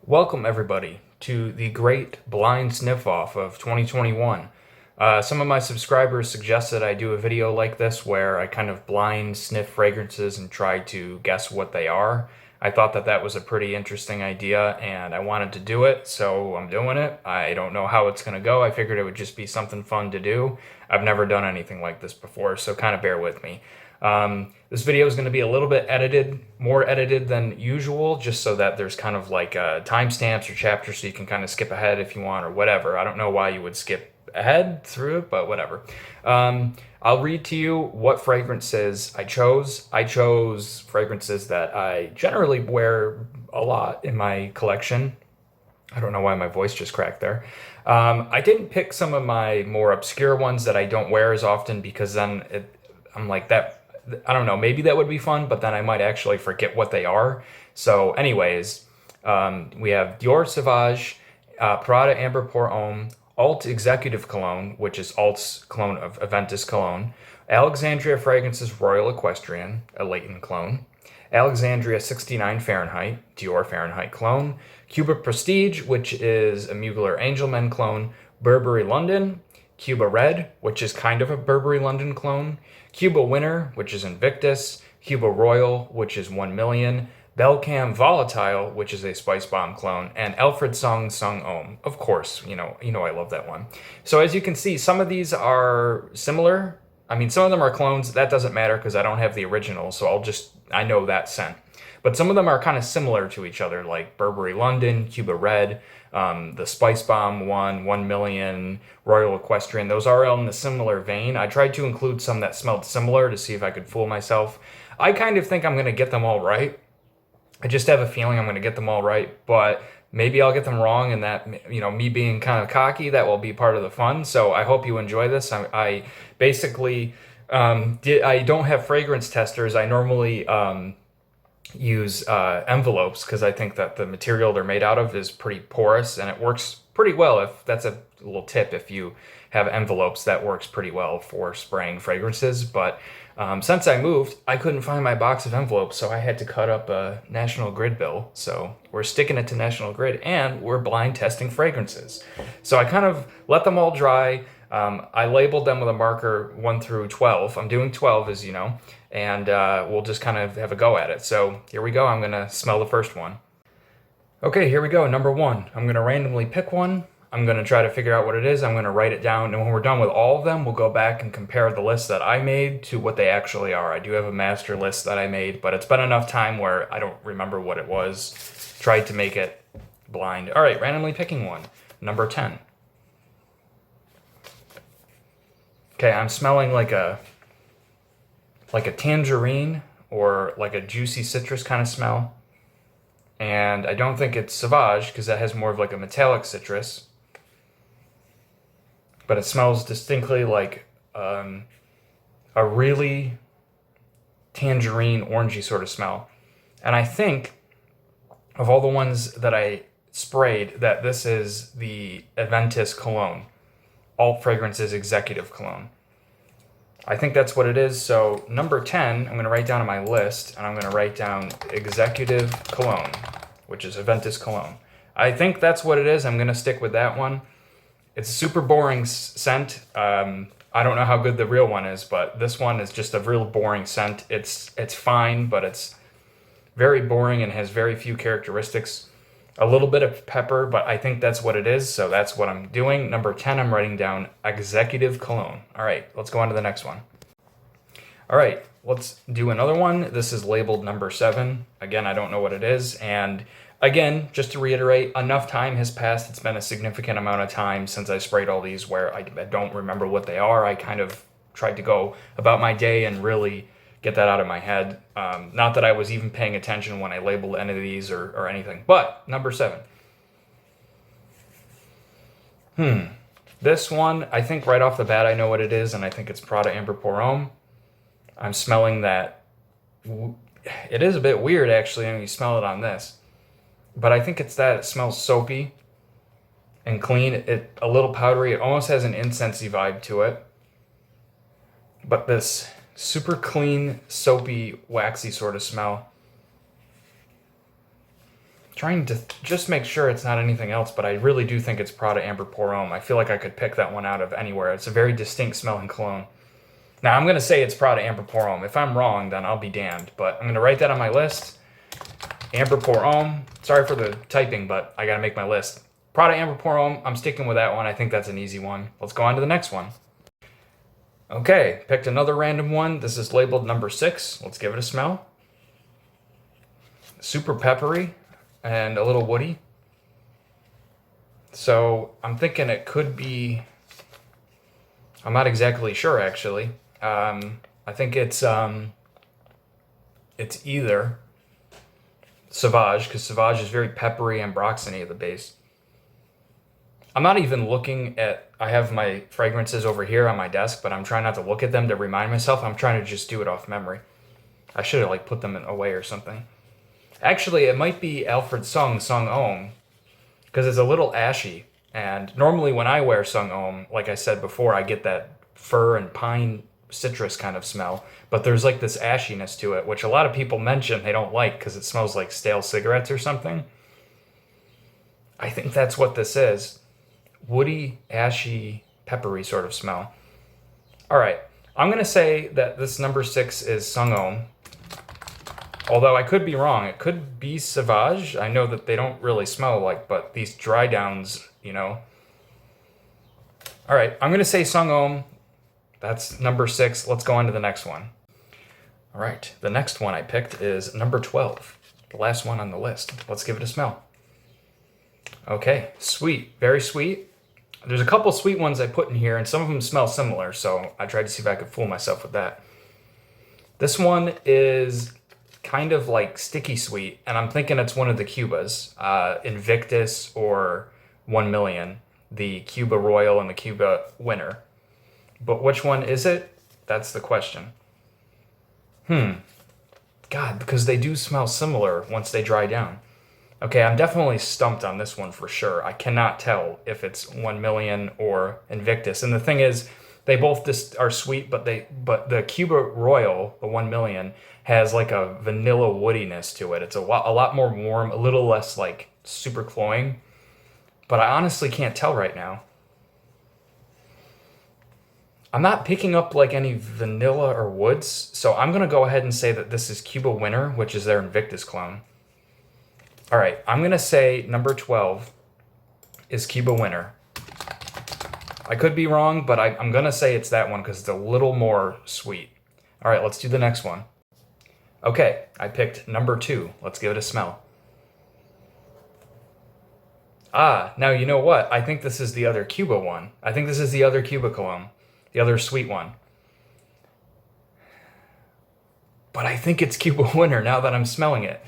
Welcome, everybody, to the Great Blind Sniff-Off of 2021. Some of my subscribers suggested I do a video like this where I kind of blind sniff fragrances and try to guess what they are. I thought that was a pretty interesting idea and I wanted to do it, so I'm doing it. I don't know how it's going to go. I figured it would just be something fun to do. I've never done anything like this before, so kind of bear with me. This video is going to be a little bit edited, more edited than usual, just so that there's kind of like timestamps or chapters so you can kind of skip ahead if you want or whatever. I don't know why you would skip ahead through it, but whatever. I'll read to you what fragrances I chose. I chose fragrances that I generally wear a lot in my collection. I don't know why my voice just cracked there. I didn't pick some of my more obscure ones that I don't wear as often because then I'm like that. I don't know, maybe that would be fun, but then I might actually forget what they are. So anyways, we have Dior Sauvage, Prada Amber Pour Homme, Alt Executive Cologne, which is Alt's clone of Aventus Cologne, Alexandria Fragrances Royal Equestrian, a Leighton clone, Alexandria 69 Fahrenheit, Dior Fahrenheit clone, Cuba Prestige, which is a Mugler Angelman clone, Burberry London, Cuba Red, which is kind of a Burberry London clone, Cuba Winter, which is Invictus, Cuba Royal, which is 1 Million, Belcam Volatile, which is a Spice Bomb clone, and Alfred Song Sung Om. Of course, you know I love that one. So as you can see, some of these are similar. I mean, some of them are clones. That doesn't matter because I don't have the original, so I know that scent. But some of them are kind of similar to each other, like Burberry London, Cuba Red, the Spice Bomb one, 1 Million, Royal Equestrian. Those are all in the similar vein. I tried to include some that smelled similar to see if I could fool myself. I kind of think I'm going to get them all right. I just have a feeling I'm going to get them all right, but maybe I'll get them wrong, and that, me being kind of cocky, that will be part of the fun. So I hope you enjoy this. I basically, I don't have fragrance testers. I normally use envelopes because I think that the material they're made out of is pretty porous and it works pretty well. If that's a little tip, if you have envelopes, that works pretty well for spraying fragrances. But since I moved, I couldn't find my box of envelopes, so I had to cut up a National Grid bill. So we're sticking it to National Grid and we're blind testing fragrances. So I kind of let them all dry. I labeled them with a marker 1 through 12. I'm doing 12, as you know, and we'll just kind of have a go at it. So here we go. I'm going to smell the first one. Okay, here we go. Number 1. I'm going to randomly pick one. I'm going to try to figure out what it is. I'm going to write it down, and when we're done with all of them, we'll go back and compare the list that I made to what they actually are. I do have a master list that I made, but it's been enough time where I don't remember what it was. Tried to make it blind. All right, randomly picking one. Number 10. Okay, I'm smelling like a tangerine or like a juicy citrus kind of smell. And I don't think it's Sauvage because that has more of like a metallic citrus. But it smells distinctly like a really tangerine, orangey sort of smell. And I think of all the ones that I sprayed, that this is the Aventus cologne. Alt Fragrances Executive Cologne. I think that's what it is. So number 10, I'm going to write down on my list, and I'm going to write down Executive Cologne, which is Aventus Cologne. I think that's what it is. I'm going to stick with that one. It's a super boring scent. I don't know how good the real one is, but this one is just a real boring scent. It's fine, but it's very boring and has very few characteristics. A little bit of pepper, but I think that's what it is, so that's what I'm doing. Number 10, I'm writing down Executive Cologne. All right, let's go on to the next one. All right, let's do another one. This is labeled number 7. Again, I don't know what it is, and again, just to reiterate, enough time has passed. It's been a significant amount of time since I sprayed all these where I don't remember what they are. I kind of tried to go about my day and really get that out of my head. Not that I was even paying attention when I labeled any of these or anything. But number 7. This one, I think right off the bat I know what it is, and I think it's Prada Amber Pour Homme. I'm smelling that. It is a bit weird actually when you smell it on this, but I think it's that it smells soapy and clean. It a little powdery. It almost has an incensey vibe to it, but this super clean, soapy, waxy sort of smell. Trying to just make sure it's not anything else, but I really do think it's Prada Amber Pour Homme. I feel like I could pick that one out of anywhere. It's a very distinct smelling cologne. Now, I'm going to say it's Prada Amber Pour Homme. If I'm wrong, then I'll be damned. But I'm going to write that on my list. Amber Pour Homme. Sorry for the typing, but I got to make my list. Prada Amber Pour Homme. I'm sticking with that one. I think that's an easy one. Let's go on to the next one. Okay, picked another random one. This is labeled number 6. Let's give it a smell. Super peppery and a little woody. So I'm thinking it could be, I'm not exactly sure actually. I think it's either Sauvage, because Sauvage is very peppery and Broxony at the base. I'm not even looking at, I have my fragrances over here on my desk, but I'm trying not to look at them to remind myself. I'm trying to just do it off memory. I should have like put them away or something. Actually, it might be Alfred Sung Homme, because it's a little ashy. And normally when I wear Sung Homme, like I said before, I get that fir and pine citrus kind of smell. But there's like this ashiness to it, which a lot of people mention they don't like because it smells like stale cigarettes or something. I think that's what this is. Woody, ashy, peppery sort of smell. All right, I'm going to say that this number 6 is Sung Homme. Although I could be wrong. It could be Sauvage. I know that they don't really smell alike, but these dry downs, you know. All right, I'm going to say Sung Homme. That's number 6. Let's go on to the next one. All right, the next one I picked is number 12, the last one on the list. Let's give it a smell. Okay, sweet, very sweet. There's a couple sweet ones I put in here, and some of them smell similar, so I tried to see if I could fool myself with that. This one is kind of like sticky sweet, and I'm thinking it's one of the Cubas, Invictus or 1 Million, the Cuba Royal and the Cuba Winner. But which one is it? That's the question. God, because they do smell similar once they dry down. Okay, I'm definitely stumped on this one for sure. I cannot tell if it's 1 Million or Invictus. And the thing is, they both just are sweet, but the Cuba Royal, the 1 Million, has like a vanilla woodiness to it. It's a lot more warm, a little less like super cloying. But I honestly can't tell right now. I'm not picking up like any vanilla or woods, so I'm gonna go ahead and say that this is Cuba Winner, which is their Invictus clone. All right, I'm gonna say number 12 is Cuba Winner. I could be wrong, but I'm gonna say it's that one because it's a little more sweet. All right, let's do the next one. Okay, I picked number 2. Let's give it a smell. Now you know what? I think this is the other Cuba one. I think this is the other Cuba cologne, the other sweet one. But I think it's Cuba Winner now that I'm smelling it.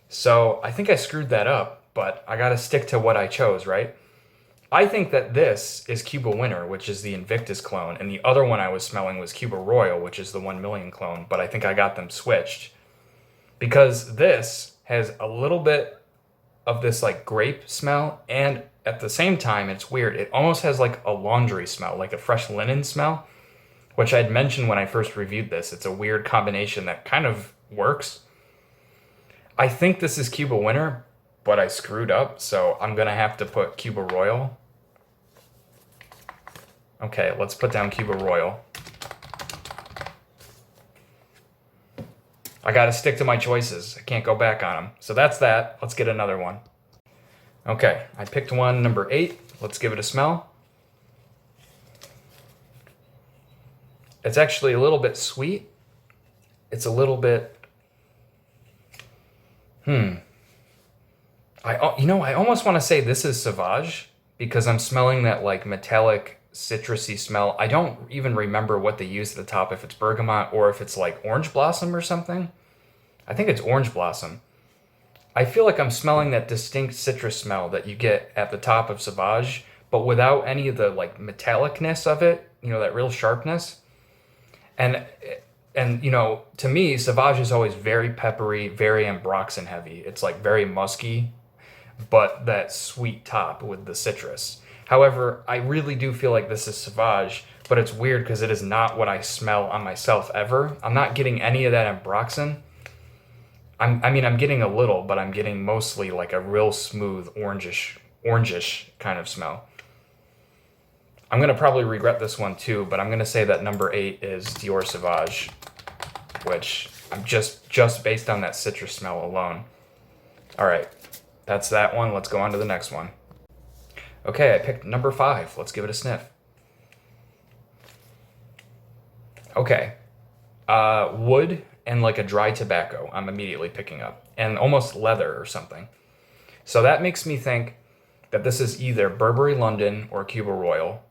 So I think I screwed that up, but I gotta stick to what I chose, right? I think that this is Cuba Winner, which is the Invictus clone, and the other one I was smelling was Cuba Royal, which is the 1 Million clone, but I think I got them switched. Because this has a little bit of this like grape smell, and at the same time, it's weird. It almost has like a laundry smell, like a fresh linen smell, which I'd mentioned when I first reviewed this. It's a weird combination that kind of works. I think this is Cuba Winner, but I screwed up, so I'm gonna have to put Cuba Royal. Okay, let's put down Cuba Royal. I gotta stick to my choices. I can't go back on them. So that's that. Let's get another one. Okay, I picked one, number 8. Let's give it a smell. It's actually a little bit sweet. It's a little bit... I almost want to say this is Sauvage because I'm smelling that like metallic citrusy smell. I don't even remember what they use at the top, if it's bergamot or if it's like orange blossom or something. I think it's orange blossom. I feel like I'm smelling that distinct citrus smell that you get at the top of Sauvage, but without any of the like metallicness of it, you know, that real sharpness. And you know, to me, Sauvage is always very peppery, very ambroxan heavy. It's like very musky, but that sweet top with the citrus. However, I really do feel like this is Sauvage, but it's weird because it is not what I smell on myself ever. I'm not getting any of that ambroxan. I mean, I'm getting a little, but I'm getting mostly like a real smooth orangish kind of smell. I'm gonna probably regret this one too, but I'm gonna say that number 8 is Dior Sauvage, which I'm just based on that citrus smell alone. All right, that's that one. Let's go on to the next one. Okay, I picked number 5. Let's give it a sniff. Okay, wood and like a dry tobacco, I'm immediately picking up, and almost leather or something. So that makes me think that this is either Burberry London or Cuba Royal.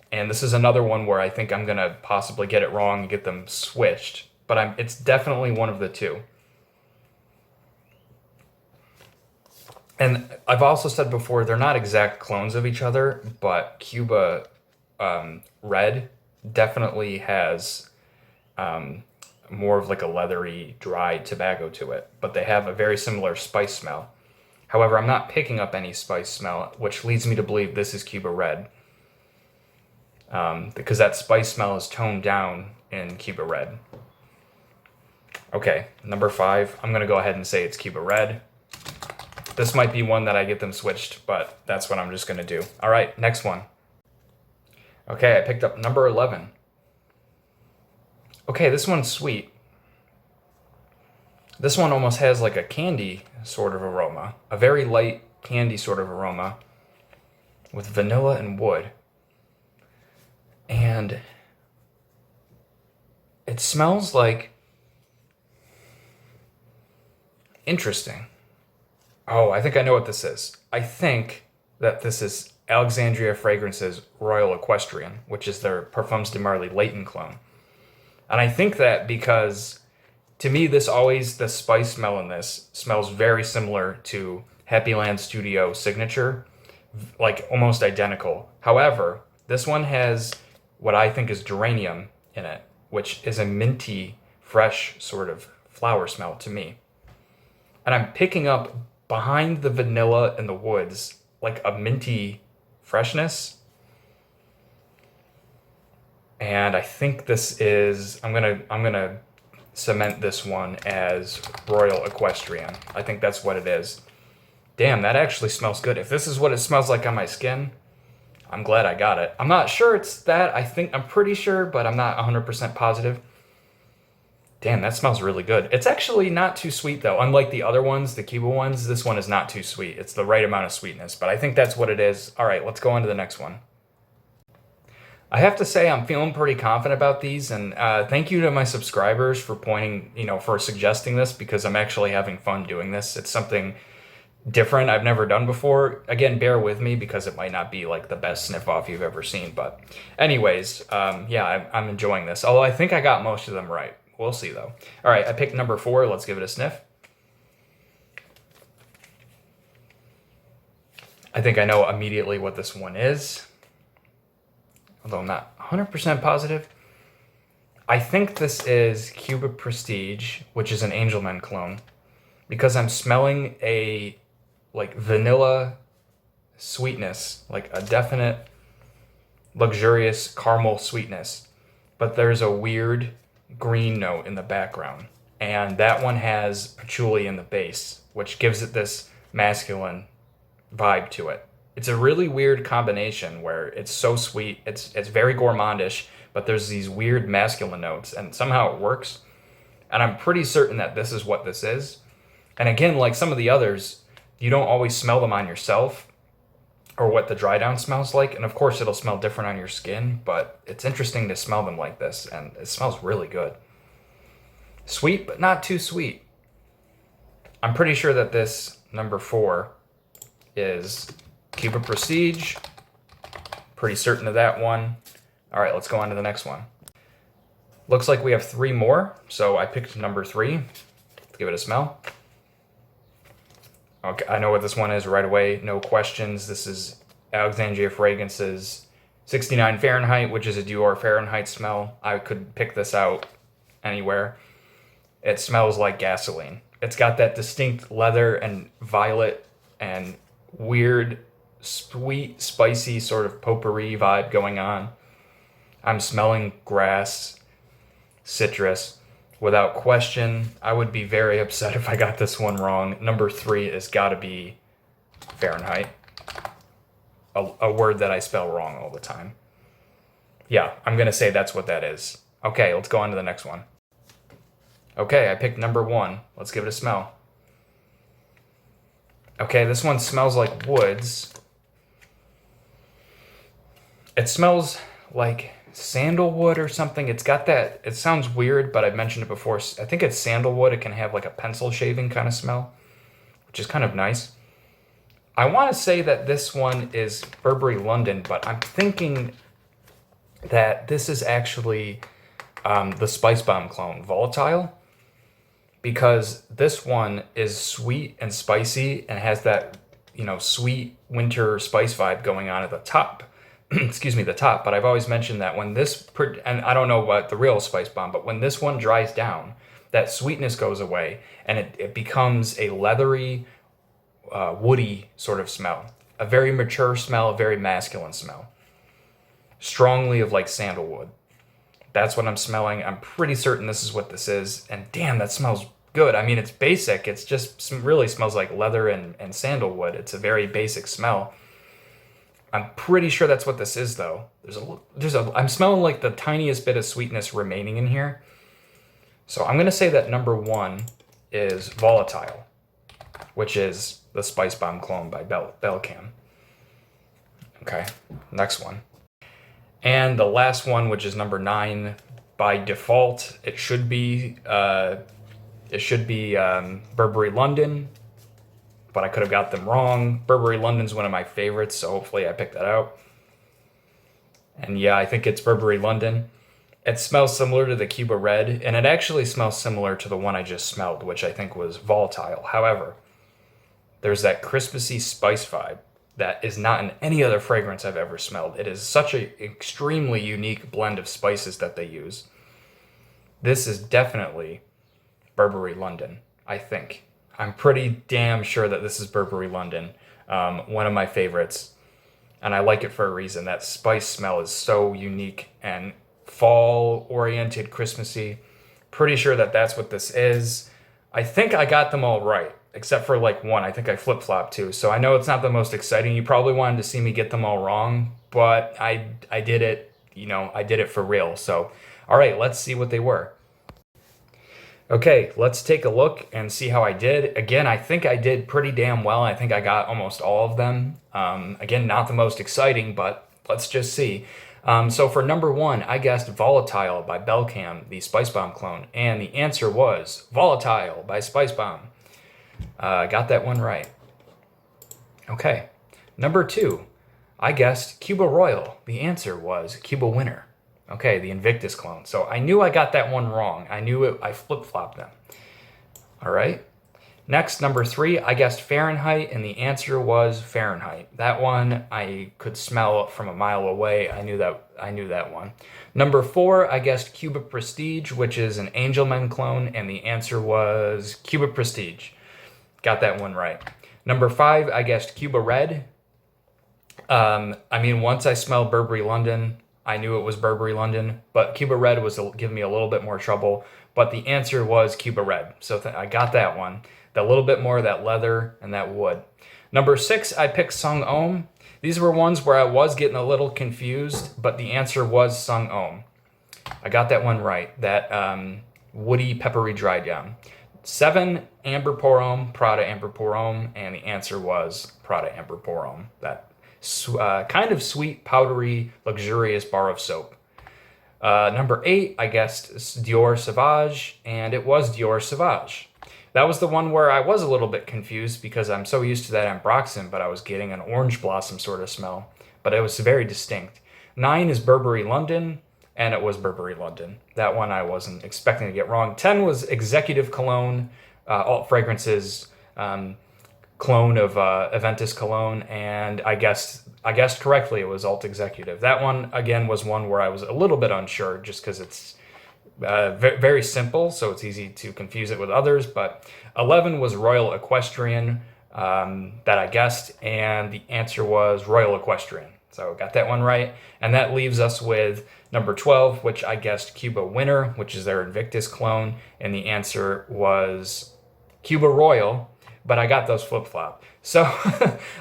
And this is another one where I think I'm going to possibly get it wrong and get them switched. But it's definitely one of the two. And I've also said before, they're not exact clones of each other, but Cuba Red definitely has more of like a leathery, dry tobacco to it. But they have a very similar spice smell. However, I'm not picking up any spice smell, which leads me to believe this is Cuba Red. Because that spice smell is toned down in Cuba Red. Okay, number 5. I'm going to go ahead and say it's Cuba Red. This might be one that I get them switched, but that's what I'm just going to do. All right, next one. Okay, I picked up number 11. Okay, this one's sweet. This one almost has like a candy sort of aroma, a very light candy sort of aroma with vanilla and wood. And it smells like interesting. Oh, I think I know what this is. I think that this is Alexandria Fragrance's Royal Equestrian, which is their Parfums de Marly Leighton clone. And I think that because to me, the spice smell in this smells very similar to Happy Land Studio Signature, like almost identical. However, this one has what I think is geranium in it, which is a minty, fresh sort of flower smell to me. And I'm picking up behind the vanilla and the woods like a minty freshness. And I think this is I'm gonna cement this one as Royal Equestrian. I think that's what it is. Damn, that actually smells good. If this is what it smells like on my skin, I'm glad I got it. I'm not sure it's that. I'm pretty sure, but I'm not 100% positive. Damn, that smells really good. It's actually not too sweet though. Unlike the other ones, the Cuba ones, this one is not too sweet. It's the right amount of sweetness, but I think that's what it is. All right, let's go on to the next one. I have to say I'm feeling pretty confident about these, and thank you to my subscribers for for suggesting this, because I'm actually having fun doing this. It's something different I've never done before. Again, bear with me because it might not be like the best sniff-off you've ever seen, but anyways, yeah, I'm enjoying this. Although I think I got most of them right. We'll see though. All right, I picked number 4. Let's give it a sniff. I think I know immediately what this one is, although I'm not 100% positive. I think this is Cuba Prestige, which is an Angelman clone, because I'm smelling a like vanilla sweetness, like a definite luxurious caramel sweetness, but there's a weird green note in the background. And that one has patchouli in the base, which gives it this masculine vibe to it. It's a really weird combination where it's so sweet, it's very gourmandish, but there's these weird masculine notes, and somehow it works. And I'm pretty certain that this is what this is. And again, like some of the others, you don't always smell them on yourself or what the dry down smells like. And of course, it'll smell different on your skin, but it's interesting to smell them like this, and it smells really good. Sweet, but not too sweet. I'm pretty sure that this number 4 is Cuba Prestige. Pretty certain of that one. All right, let's go on to the next one. Looks like we have 3 more, so I picked number 3. Let's give it a smell. Okay, I know what this one is right away, no questions. This is Alexandria Fragrance's 69 Fahrenheit, which is a Dior Fahrenheit smell. I could pick this out anywhere. It smells like gasoline. It's got that distinct leather and violet and weird, sweet, spicy sort of potpourri vibe going on. I'm smelling grass, citrus. Without question, I would be very upset if I got this one wrong. Number 3 has got to be Fahrenheit, a word that I spell wrong all the time. Yeah, I'm going to say that's what that is. Okay, let's go on to the next one. Okay, I picked number 1. Let's give it a smell. Okay, this one smells like woods. It smells like sandalwood or something. It's got that, it sounds weird, but I've mentioned it before. I think it's sandalwood. It can have like a pencil shaving kind of smell, which is kind of nice. I want to say that this one is Burberry London, but I'm thinking that this is actually the Spice Bomb clone, Volatile, because this one is sweet and spicy and has that, sweet winter spice vibe going on at the top. Excuse me, the top. But I've always mentioned that when this, and I don't know what the real Spice Bomb, but when this one dries down, that sweetness goes away and it becomes a leathery, woody sort of smell. A very mature smell, a very masculine smell. Strongly of like sandalwood. That's what I'm smelling. I'm pretty certain this is what this is. And damn, that smells good. I mean, it's basic. It's just really smells like leather and sandalwood. It's a very basic smell. I'm pretty sure that's what this is, though. I'm smelling like the tiniest bit of sweetness remaining in here. So I'm gonna say that number 1 is Volatile, which is the Spice Bomb clone by Belcam. Okay, next one. And the last one, which is number 9, by default, it should be Burberry London, but I could have got them wrong. Burberry London's one of my favorites, so hopefully I picked that out. And yeah, I think it's Burberry London. It smells similar to the Cuba Red, and it actually smells similar to the one I just smelled, which I think was Volatile. However, there's that Christmassy spice vibe that is not in any other fragrance I've ever smelled. It is such an extremely unique blend of spices that they use. This is definitely Burberry London, I think. I'm pretty damn sure that this is Burberry London, one of my favorites, and I like it for a reason. That spice smell is so unique and fall-oriented, Christmassy. Pretty sure that that's what this is. I think I got them all right, except for like one. I think I flip-flopped too, so I know it's not the most exciting. You probably wanted to see me get them all wrong, but I did it, I did it for real. So, all right, let's see what they were. Okay, let's take a look and see how I did. Again, I think I did pretty damn well. I think I got almost all of them. Again, not the most exciting, but let's just see. So for number 1, I guessed Volatile by Belcam, the Spice Bomb clone, and the answer was Volatile by Spice Bomb. Got that one right. Okay, number 2, I guessed Cuba Royal. The answer was Cuba Winter. Okay, the Invictus clone. So I knew I got that one wrong. I knew it. I flip-flopped them. All right. Next, number 3, I guessed Fahrenheit, and the answer was Fahrenheit. That one I could smell from a mile away. I knew that one. Number 4, I guessed Cuba Prestige, which is an Angelman clone, and the answer was Cuba Prestige. Got that one right. Number 5, I guessed Cuba Red. Once I smelled Burberry London, I knew it was Burberry London, but Cuba Red was giving me a little bit more trouble. But the answer was Cuba Red, so I got that one. A little bit more of that leather and that wood. Number 6, I picked Sung Om. These were ones where I was getting a little confused, but the answer was Sung Om. I got that one right. That woody, peppery dry down. 7, Amber Pour Homme, Prada Amber Pour Homme, and the answer was Prada Amber Pour Homme. That kind of sweet, powdery, luxurious bar of soap. Number 8, I guessed Dior Sauvage, and it was Dior Sauvage. That was the one where I was a little bit confused because I'm so used to that Ambroxan, but I was getting an orange blossom sort of smell, but it was very distinct. 9 is Burberry London, and it was Burberry London. That one I wasn't expecting to get wrong. 10 was Executive Cologne, Alt Fragrances, clone of Aventus Cologne, and I guessed correctly it was Alt Executive. That one, again, was one where I was a little bit unsure just because it's very simple, so it's easy to confuse it with others. But 11 was Royal Equestrian that I guessed, and the answer was Royal Equestrian. So got that one right. And that leaves us with number 12, which I guessed Cuba Winter, which is their Invictus clone. And the answer was Cuba Royal, but I got those flip-flop. So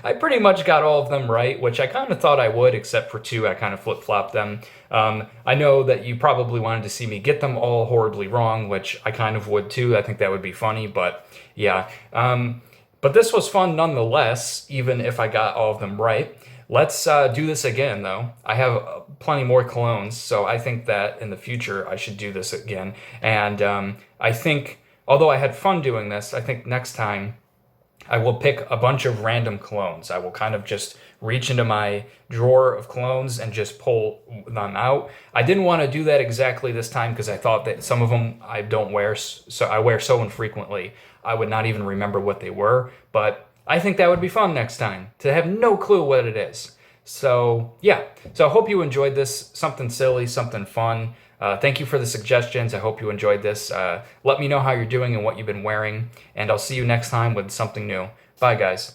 I pretty much got all of them right, which I kind of thought I would, except for two, I kind of flip-flopped them. I know that you probably wanted to see me get them all horribly wrong, which I kind of would too. I think that would be funny, but yeah. But this was fun nonetheless, even if I got all of them right. Let's do this again, though. I have plenty more colognes, so I think that in the future I should do this again. And I think, although I had fun doing this, I think next time I will pick a bunch of random colognes. I will kind of just reach into my drawer of colognes and just pull them out. I didn't want to do that exactly this time because I thought that some of them I don't wear, so I wear so infrequently, I would not even remember what they were. But I think that would be fun next time, to have no clue what it is. So yeah, so I hope you enjoyed this. Something silly, something fun. Thank you for the suggestions. I hope you enjoyed this. Let me know how you're doing and what you've been wearing, and I'll see you next time with something new. Bye, guys.